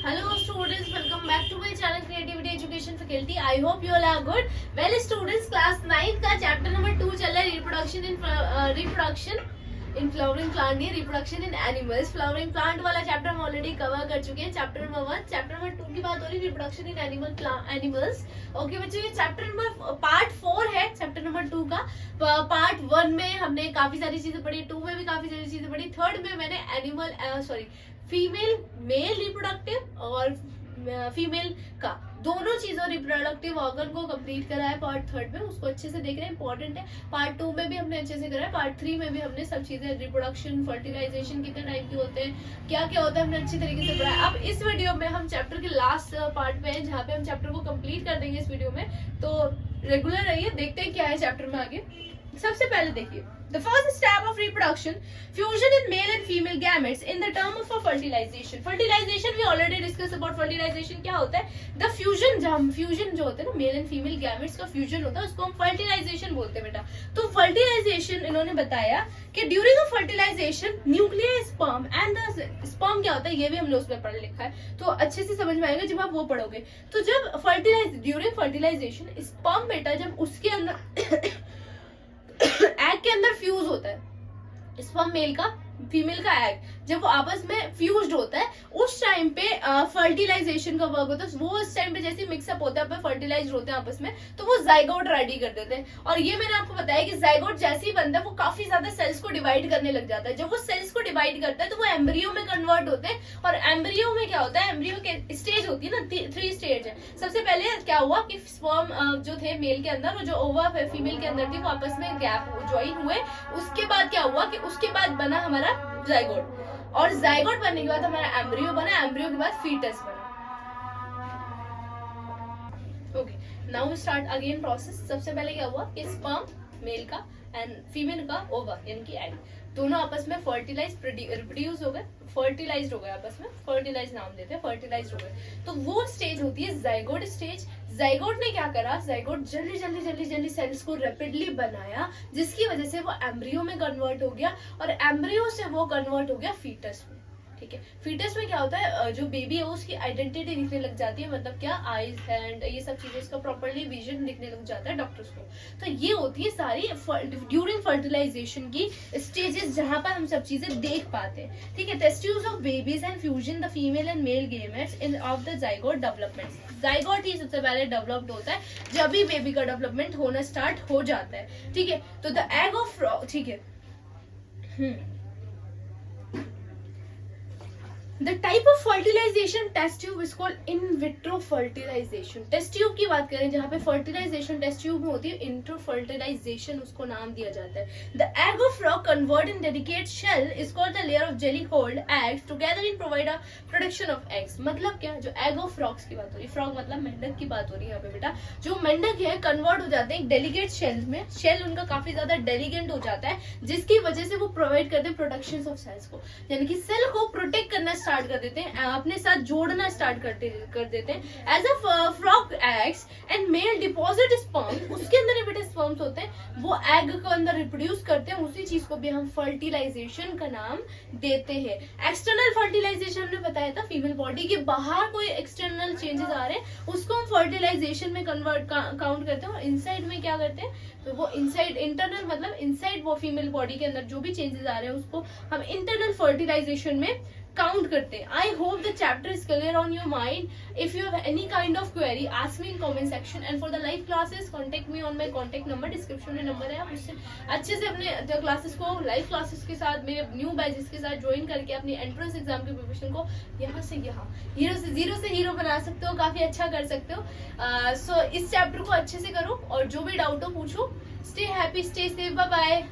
Hello students, welcome back to my channel Creativity Education Faculty. I hope you all are good. Well students, class 9 का chapter number 2 चल रहा है reproduction in flowering plant नहीं reproduction in animals. Flowering plant वाला chapter हम already cover कर चुके हैं. Chapter number 1, chapter number 2 की बात हो रही है reproduction in animals. Okay बच्चों, ये chapter number part 4 है chapter number 2 का. पार्ट 1 में हमने काफी सारी चीजें पढ़ी, 2 में भी काफी सारी चीजें पढ़ी, 3rd में मैंने फीमेल मेल रिप्रोडक्टिव और फीमेल का दोनों चीजों रिप्रोडक्टिव ऑर्गन को कंप्लीट करा है पार्ट 3rd में. उसको अच्छे से देख रहे हैं, इंपॉर्टेंट है. पार्ट 2 में भी हमने अच्छे से करा है, पार्ट 3 में भी हमने सब चीजें रिप्रोडक्शन, फर्टिलाइजेशन कितने टाइप के होते हैं, क्या क्या होता है, हमने अच्छी तरीके से पढ़ा है. अब इस वीडियो में हम चैप्टर के लास्ट पार्ट पे हैं जहाँ पे हम चैप्टर को कंप्लीट कर देंगे इस वीडियो में. तो रेगुलर रहिए, देखते हैं क्या है चैप्टर में आगे. सबसे पहले देखिए, the first step of reproduction, fusion in male and female gametes in the term of a fertilization. Fertilization we already discussed about fertilization. क्या होता है? The fusion, जब fusion जो होता है ना मेल एंड फीमेल गैमेट्स का fusion होता है उसको हम fertilization बोलते हैं बेटा. तो fertilization इन्होंने बताया कि during a fertilization nuclear sperm and the sperm क्या होता है ये भी हमने उसमें पढ़ लिखा है, तो अच्छे से समझ में आएगा जब आप वो पढ़ोगे. तो जब during fertilization sperm बेटा जब उसके अंदर एग के अंदर फ्यूज होता है, स्पर्म मेल का फीमेल का एग जब वो आपस में फ्यूज्ड होता है उस टाइम पे फर्टिलाइजेशन का वर्क होता है. वो उस टाइम पे जैसे मिक्सअप होता है, फर्टिलाइज होते हैं आपस में, तो वो जाइगोट रेडी कर देते हैं. और ये मैंने आपको बताया कि जाइगोट जैसे ही बनता है वो काफी ज्यादा सेल्स को डिवाइड करने लग जाता है. जब वो सेल्स को डिवाइड करता है तो वो एम्ब्रियो में कन्वर्ट होते हैं. और एम्ब्रियो में क्या होता है, एम्ब्रियो के स्टेज होती है ना, 3 स्टेज है. सबसे पहले क्या हुआ कि स्पर्म जो थे मेल के अंदर और जो ओवा फीमेल के अंदर थी वो आपस में गैप ज्वाइन हुए. उसके बाद क्या हुआ कि उसके बाद बना हमारा जाइगोट, और जाइगोट बनने के बाद हमारा एम्ब्रियो बना, एम्ब्रियो के बाद फीटस बना. Okay, now we start again process. सबसे पहले क्या हुआ कि स्पर्म मेल का एंड फीमेल का ओवा यानी कि एग दोनों आपस में फर्टिलाइज रिप्रोड्यूस हो गए, फर्टिलाइज्ड हो गए, आपस में फर्टिलाइज नाम देते हैं, फर्टिलाइज्ड हो गए. तो वो स्टेज होती है जाइगोट स्टेज. जाइगोट ने क्या करा, जाइगोट जल्दी जल्दी जल्दी जल्दी सेल्स को रैपिडली बनाया जिसकी वजह से वो एम्ब्रियो में कन्वर्ट हो गया और एम्ब्रियो से वो कन्वर्ट हो गया फीटस में. ठीक है, फीटस में क्या होता है, जो बेबी है उसकी आइडेंटिटी दिखने लग जाती है, मतलब क्या आईज हैंड ये सब चीजें, इसका प्रॉपर्ली विजन दिखने लग जाता है डॉक्टर्स को. तो ये होती है सारी ड्यूरिंग फर्टिलाइजेशन की स्टेजेस जहां पर हम सब चीजें देख पाते हैं. ठीक है, test tubes of babies and fusion the female and male gametes in of the zygote development. Zygote ही सबसे पहले डेवलप्ड होता है जब भी बेबी का डेवलपमेंट होना स्टार्ट हो जाता है. ठीक है, तो द एग ऑफ फ्रॉग, ठीक है, The type of fertilization test tube is called in vitro fertilization. Test tube की बात करें जहाँ पे फर्टिलाइजेशन टेस्ट ट्यूब में होती है, इंट्रो फर्टिलाइजेशन उसको नाम दिया जाता है. The egg of frog convert in delicate shell is called the layer of jelly called eggs together in provide a production of eggs. मतलब क्या, जो egg of frogs की बात हो रही है, फ्रॉग मतलब मेंढक की बात हो रही है यहाँ पे बेटा. जो मेंढक है कन्वर्ट हो जाते हैं डेलिकेट शेल में, शेल उनका काफी ज्यादा डेलिकेट हो जाता है जिसकी वजह से वो प्रोवाइड करते हैं प्रोडक्शन ऑफ सेल्स को, यानी कि सेल को प्रोटेक्ट करना स्टार्ट कर देते हैं, अपने साथ जोड़ना स्टार्ट कर देते हैं. As a frog eggs and male deposit sperm, उसके अंदर बेटे स्पर्म्स होते हैं, वो एग को अंदर रिप्रोड्यूस करते हैं. उसी चीज को भी हम फर्टिलाइजेशन का नाम देते हैं. एक्सटर्नल फर्टिलाइजेशन हमने बताया था, फीमेल बॉडी के बाहर कोई एक्सटर्नल चेंजेस आ रहे हैं उसको हम फर्टिलाइजेशन में कन्वर्ट काउंट करते हैं. और इनसाइड में क्या करते हैं, तो वो इनसाइड इंटरनल मतलब इनसाइड वो फीमेल बॉडी के अंदर जो भी चेंजेस आ रहे हैं उसको हम इंटरनल फर्टिलाइजेशन में काउंट करते हैं. I hope the chapter is clear on your mind. If you have any kind of query ask me in comment section and for the live classes contact me on my contact number, description में number है. आप उससे अच्छे से अपने classes को live classes के साथ मेरे न्यू बैचेस के साथ ज्वाइन करके अपनी एंट्रेंस एग्जाम की प्रिपरेशन को यहाँ से यहाँ जीरो से हीरो बना सकते हो, काफी अच्छा कर सकते हो. सो इस चैप्टर को अच्छे से करो और जो भी डाउट हो पूछो. Stay happy, stay safe, bye bye.